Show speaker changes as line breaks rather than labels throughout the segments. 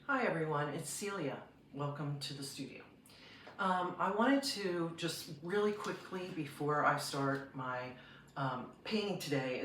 Hi everyone, it's Celia. Welcome to the studio. I wanted to just really quickly, before I start my painting today,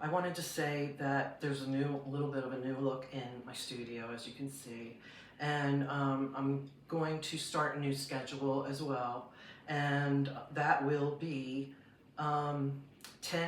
I wanted to say that there's a little bit of a new look in my studio, as you can see, and I'm going to start a new schedule as well, and that will be 10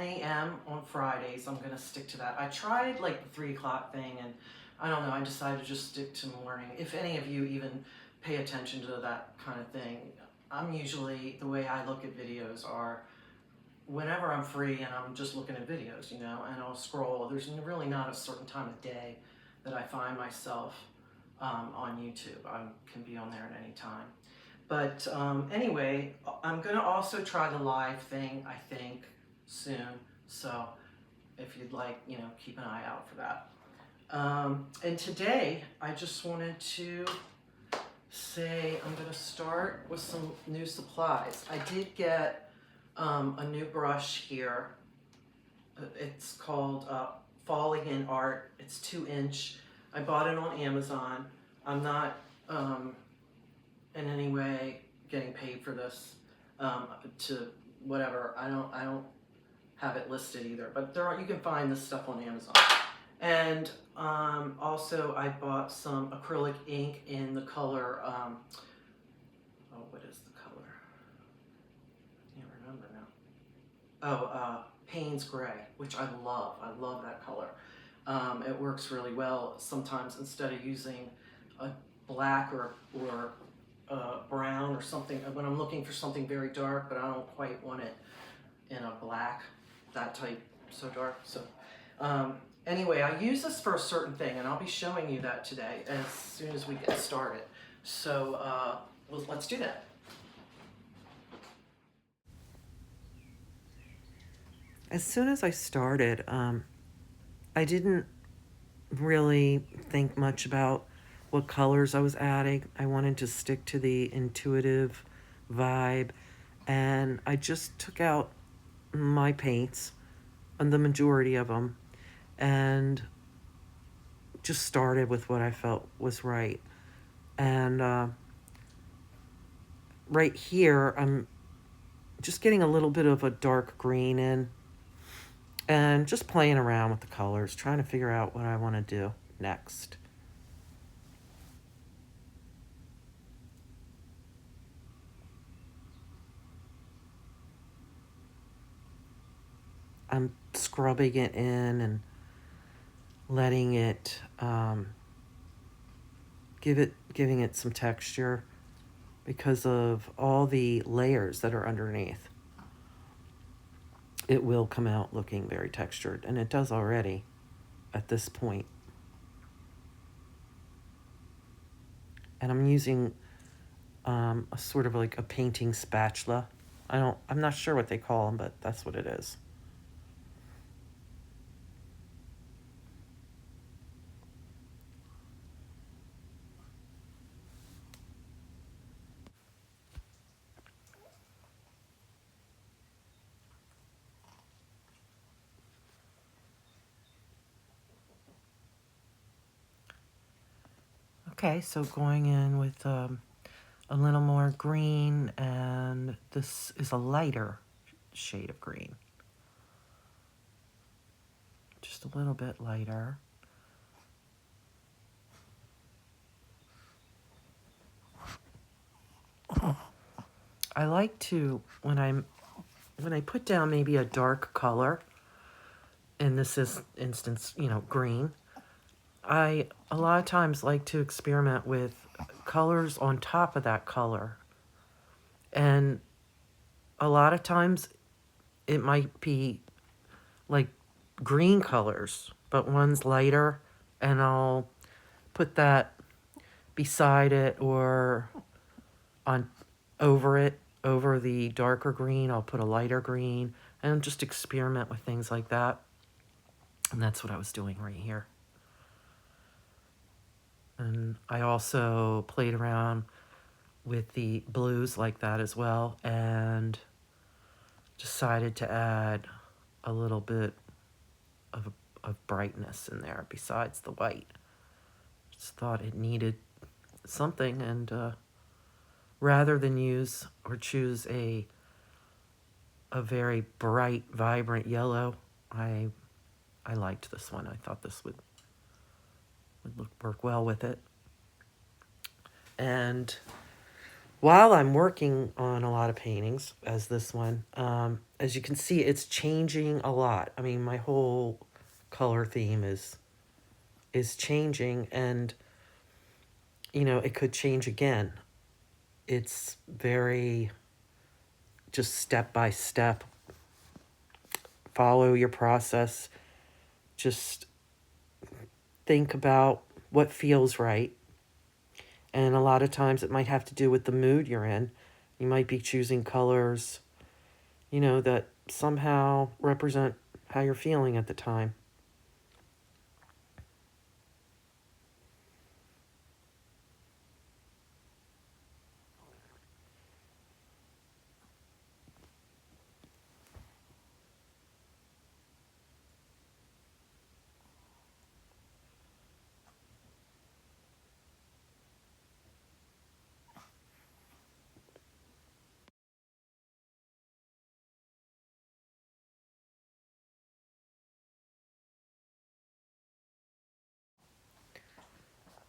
a.m. on Fridays. I'm going to stick to that. I tried like the 3 o'clock thing, and I don't know, I decided to just stick to morning. If any of you even pay attention to that kind of thing, I'm usually, the way I look at videos are whenever I'm free and I'm just looking at videos, and I'll scroll. There's really not a certain time of day that I find myself on YouTube. I can be on there at any time. But anyway, I'm going to also try the live thing, I think, soon. So if you'd like, keep an eye out for that. And today, I just wanted to say I'm going to start with some new supplies. I did get a new brush here. It's called Falling in Art. It's 2-inch. I bought it on Amazon. I'm not in any way getting paid for this to whatever. I don't have it listed either, but you can find this stuff on Amazon. And also I bought some acrylic ink in the color, what is the color? I can't remember now. Paynes Gray, which I love. I love that color. It works really well. Sometimes instead of using a black or brown or something, when I'm looking for something very dark, but I don't quite want it in a black, that type, so dark. So anyway, I use this for a certain thing, and I'll be showing you that today as soon as we get started. So let's do that. As soon as I started, I didn't really think much about what colors I was adding. I wanted to stick to the intuitive vibe, and I just took out my paints, and the majority of them, and just started with what I felt was right. And right here, I'm just getting a little bit of a dark green in, and just playing around with the colors, trying to figure out what I want to do next. I'm scrubbing it in and letting it, giving it some texture because of all the layers that are underneath. It will come out looking very textured, and it does already at this point. And I'm using a sort of like a painting spatula. I'm not sure what they call them, but that's what it is. Okay, so going in with a little more green, and this is a lighter shade of green. Just a little bit lighter. I like to, when I put down maybe a dark color, in this instance, green, I a lot of times like to experiment with colors on top of that color. And a lot of times it might be like green colors, but one's lighter, and I'll put that beside it or over the darker green. I'll put a lighter green and just experiment with things like that. And that's what I was doing right here. And I also played around with the blues like that as well, and decided to add a little bit of brightness in there besides the white. Just thought it needed something, and rather than use or choose a very bright, vibrant yellow, I liked this one. I thought this would work well with it. And while I'm working on a lot of paintings, as this one, as you can see, it's changing a lot. I mean, my whole color theme is changing, and, you know, it could change again. It's very just step by step. Follow your process. Just think about what feels right. And a lot of times it might have to do with the mood you're in. You might be choosing colors, you know, that somehow represent how you're feeling at the time.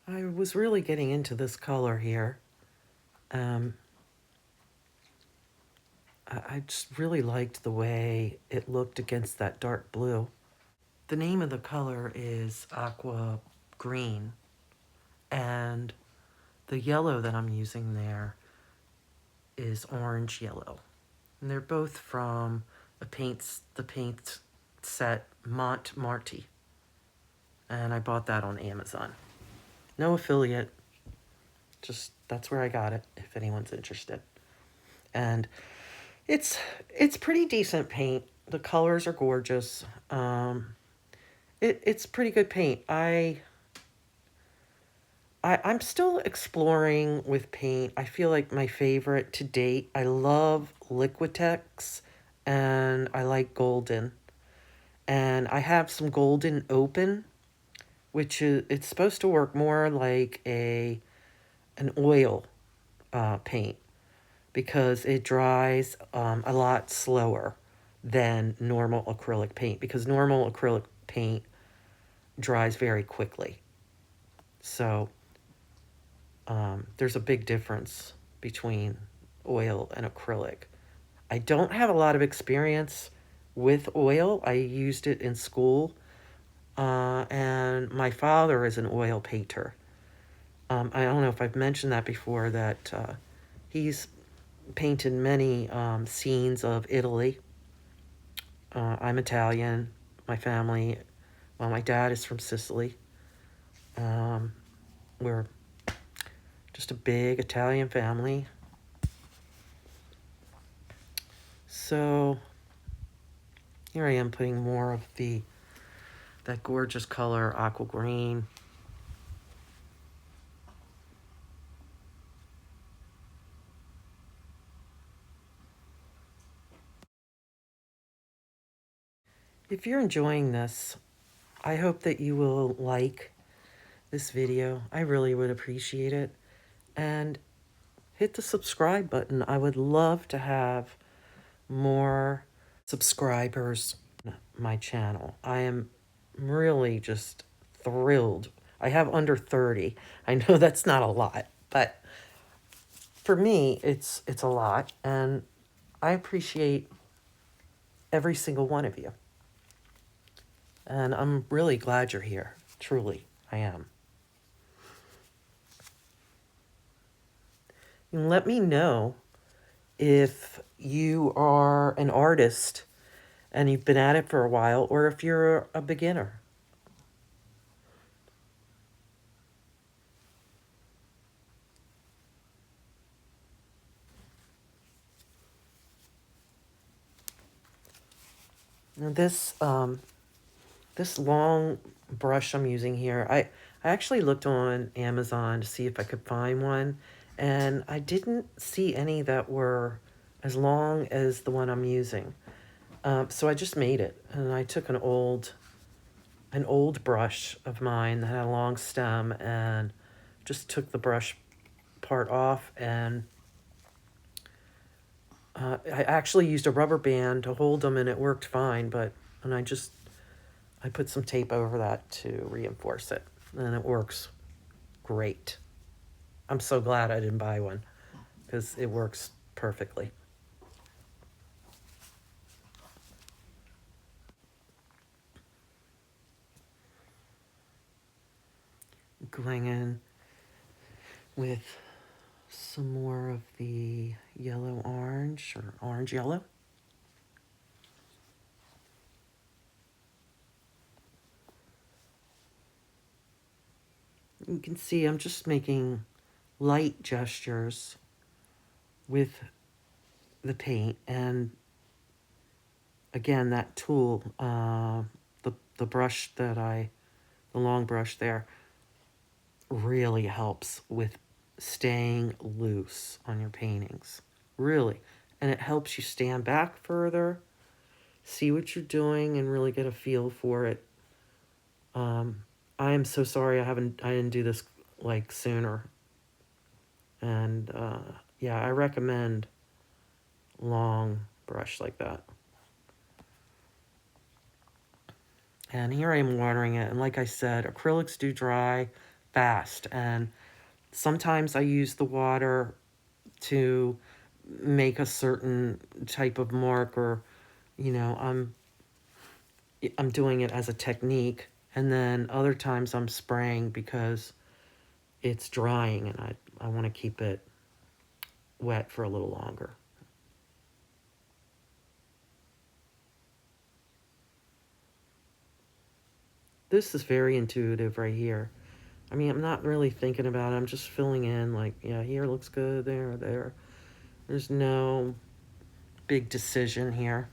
I was really getting into this color here. I just really liked the way it looked against that dark blue. The name of the color is aqua green, and the yellow that I'm using there is orange yellow. And they're both from the paint set Mont Marte. And I bought that on Amazon. No affiliate, just that's where I got it, if anyone's interested. And it's pretty decent paint. The colors are gorgeous. It's pretty good paint. I'm still exploring with paint. I feel like my favorite to date, I love Liquitex, and I like Golden. And I have some Golden Open, which is, it's supposed to work more like an oil paint, because it dries a lot slower than normal acrylic paint, because normal acrylic paint dries very quickly. So there's a big difference between oil and acrylic. I don't have a lot of experience with oil. I used it in school, and my father is an oil painter. I don't know if I've mentioned that before, that he's painted many scenes of Italy. I'm Italian. My family, well, my dad is from Sicily. We're just a big Italian family. So here I am putting more of that gorgeous color, aqua green. If you're enjoying this, I hope that you will like this video. I really would appreciate it. And hit the subscribe button. I would love to have more subscribers on my channel. I am really just thrilled. I have under 30. I know that's not a lot, but for me, it's a lot, and I appreciate every single one of you. And I'm really glad you're here. Truly, I am. And let me know if you are an artist and you've been at it for a while, or if you're a beginner. Now this long brush I'm using here, I actually looked on Amazon to see if I could find one, and I didn't see any that were as long as the one I'm using. So I just made it, and I took an old an old brush of mine that had a long stem, and just took the brush part off, and I actually used a rubber band to hold them, and it worked fine, and I put some tape over that to reinforce it, and it works great. I'm so glad I didn't buy one, because it works perfectly. Going in with some more of the yellow orange, or orange yellow. You can see I'm just making light gestures with the paint, and again, that tool, the brush the long brush there, really helps with staying loose on your paintings, really. And it helps you stand back further, see what you're doing, and really get a feel for it. I am so sorry I didn't do this like sooner. And yeah, I recommend long brush like that. And here I am watering it, and like I said, acrylics do dry fast, and sometimes I use the water to make a certain type of mark, or I'm doing it as a technique, and then other times I'm spraying because it's drying and I want to keep it wet for a little longer. This is very intuitive right here. I mean, I'm not really thinking about it. I'm just filling in, like, yeah, here looks good, there. There's no big decision here.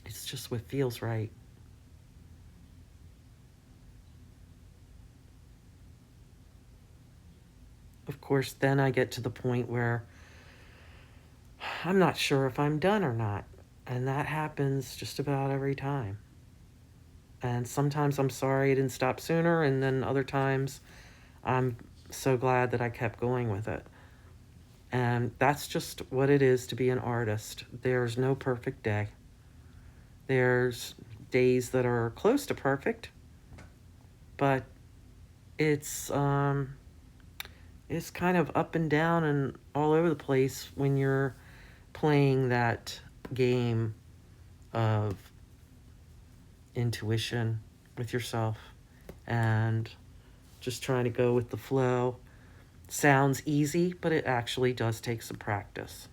It's just what feels right. Of course, then I get to the point where I'm not sure if I'm done or not. And that happens just about every time. And sometimes I'm sorry I didn't stop sooner, and then other times I'm so glad that I kept going with it. And that's just what it is to be an artist. There's no perfect day. There's days that are close to perfect, but it's kind of up and down and all over the place when you're playing that game of intuition with yourself and just trying to go with the flow. Sounds easy, but it actually does take some practice.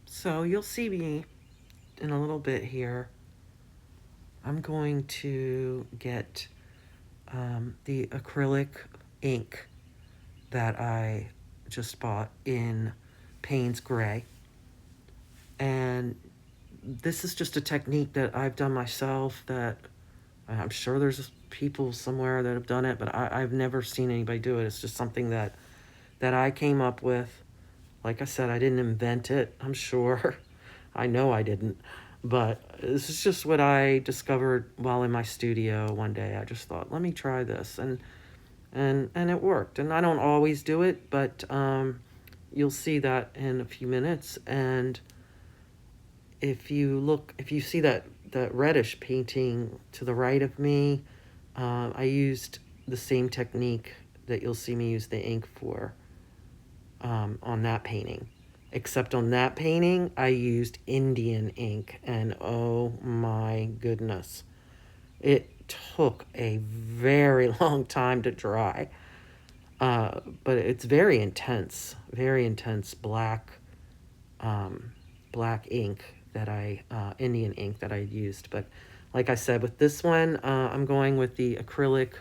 So you'll see me in a little bit here. I'm going to get the acrylic ink that I just bought in Paynes Gray. And this is just a technique that I've done myself, that I'm sure there's people somewhere that have done it, but I've never seen anybody do it. It's just something that I came up with. Like I said, I didn't invent it, I'm sure. I know I didn't. But this is just what I discovered while in my studio one day. I just thought, let me try this. And it worked. And I don't always do it, but you'll see that in a few minutes. And if you see that reddish painting to the right of me, I used the same technique that you'll see me use the ink for on that painting. Except on that painting, I used Indian ink, and oh my goodness. It took a very long time to dry. But it's very intense black ink that Indian ink that I used. But like I said, with this one, I'm going with the acrylic,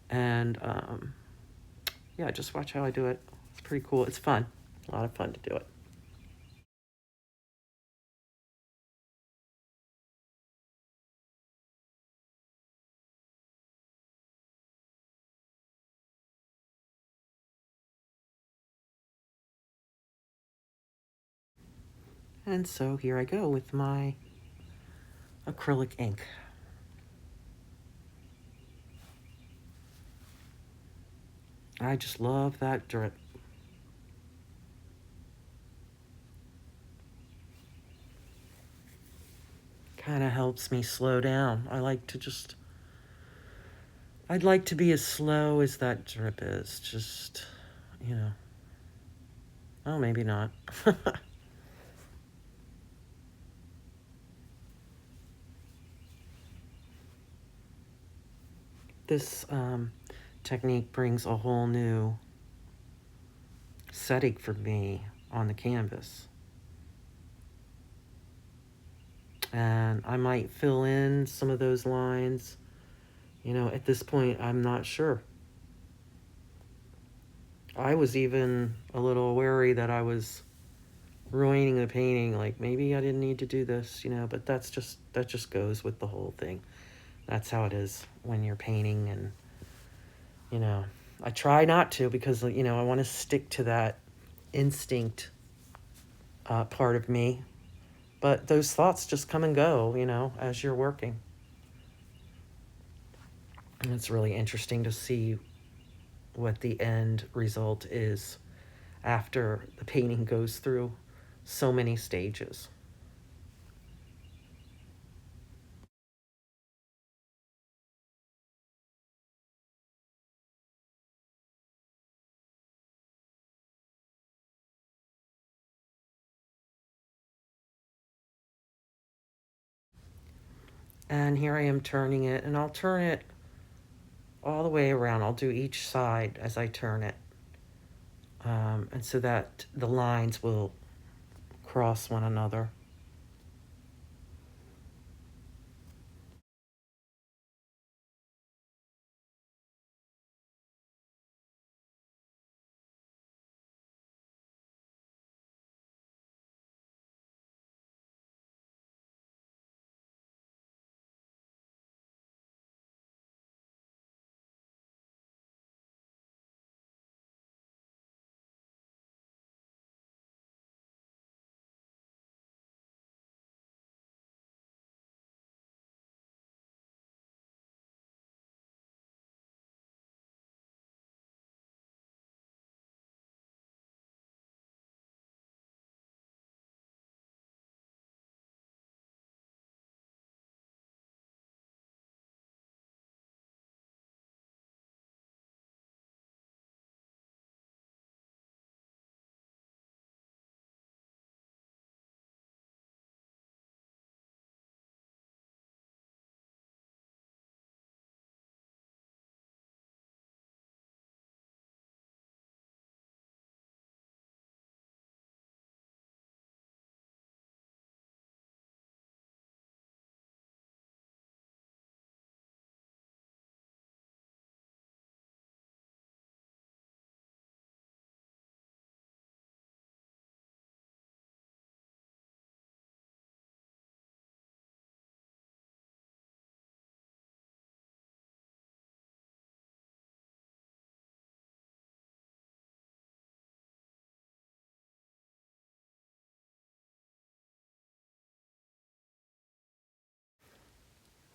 and yeah, just watch how I do it. It's pretty cool. It's fun. A lot of fun to do it. And so here I go with my acrylic ink. I just love that drip. Kind of helps me slow down. I'd like to be as slow as that drip is. Just, you know. Oh, maybe not. This technique brings a whole new setting for me on the canvas. And I might fill in some of those lines. You know, at this point, I'm not sure. I was even a little wary that I was ruining the painting. Like, maybe I didn't need to do this, you know, but that just goes with the whole thing. That's how it is when you're painting. And, you know, I try not to because, you know, I want to stick to that instinct part of me. But those thoughts just come and go, you know, as you're working. And it's really interesting to see what the end result is after the painting goes through so many stages. And here I am turning it, and I'll turn it all the way around. I'll do each side as I turn it. And so that the lines will cross one another.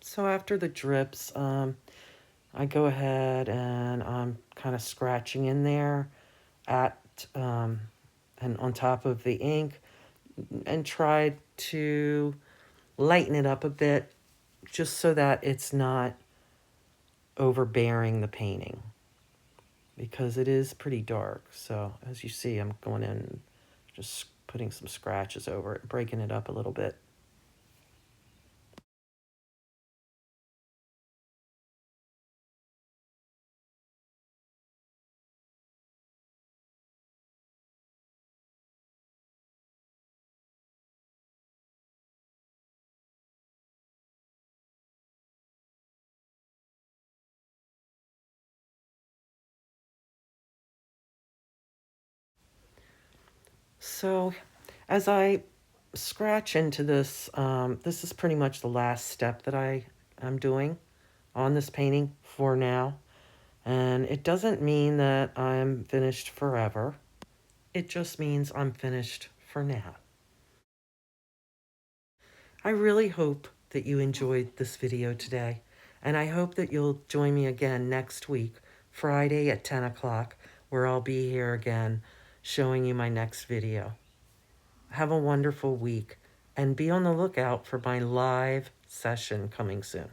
So after the drips, I go ahead and I'm kind of scratching in there at and on top of the ink and try to lighten it up a bit just so that it's not overbearing the painting because it is pretty dark. So as you see, I'm going in and just putting some scratches over it, breaking it up a little bit. So as I scratch into this, this is pretty much the last step that I am doing on this painting for now. And it doesn't mean that I'm finished forever. It just means I'm finished for now. I really hope that you enjoyed this video today, and I hope that you'll join me again next week, Friday at 10 o'clock, where I'll be here again showing you my next video. Have a wonderful week, and be on the lookout for my live session coming soon.